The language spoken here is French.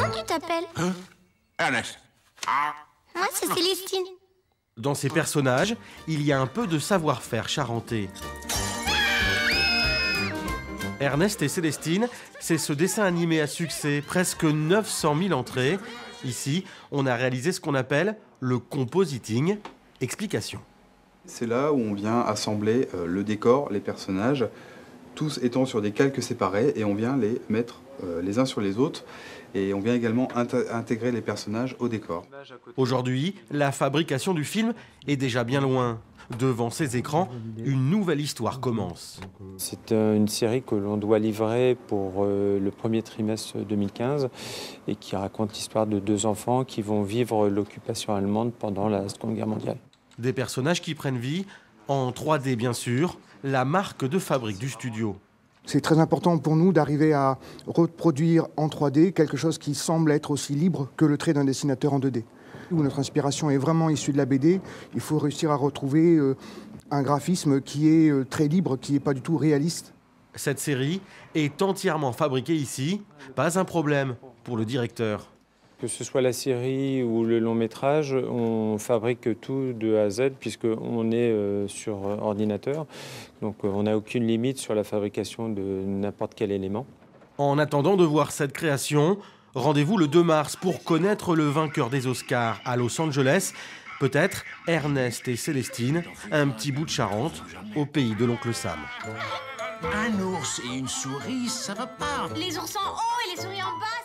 Comment tu t'appelles? Ernest. Moi, c'est Célestine. Dans ces personnages, il y a un peu de savoir-faire charentais. Ernest et Célestine, c'est ce dessin animé à succès, presque 900 000 entrées. Ici, on a réalisé ce qu'on appelle le compositing. Explication. C'est là où on vient assembler le décor, les personnages, tous étant sur des calques séparés, et on vient les mettre les uns sur les autres, et on vient également intégrer les personnages au décor. Aujourd'hui, la fabrication du film est déjà bien loin. Devant ces écrans, une nouvelle histoire commence. C'est une série que l'on doit livrer pour le premier trimestre 2015 et qui raconte l'histoire de deux enfants qui vont vivre l'occupation allemande pendant la Seconde Guerre mondiale. Des personnages qui prennent vie, en 3D bien sûr, la marque de fabrique du studio. C'est très important pour nous d'arriver à reproduire en 3D quelque chose qui semble être aussi libre que le trait d'un dessinateur en 2D. Où notre inspiration est vraiment issue de la BD, il faut réussir à retrouver un graphisme qui est très libre, qui n'est pas du tout réaliste. Cette série est entièrement fabriquée ici, pas un problème pour le directeur. Que ce soit la série ou le long métrage, on fabrique tout de A à Z puisqu'on est sur ordinateur. Donc on n'a aucune limite sur la fabrication de n'importe quel élément. En attendant de voir cette création, rendez-vous le 2 mars pour connaître le vainqueur des Oscars à Los Angeles. Peut-être Ernest et Célestine, un petit bout de Charente, au pays de l'oncle Sam. Un ours et une souris, ça va pas. Les ours en haut et les souris en bas.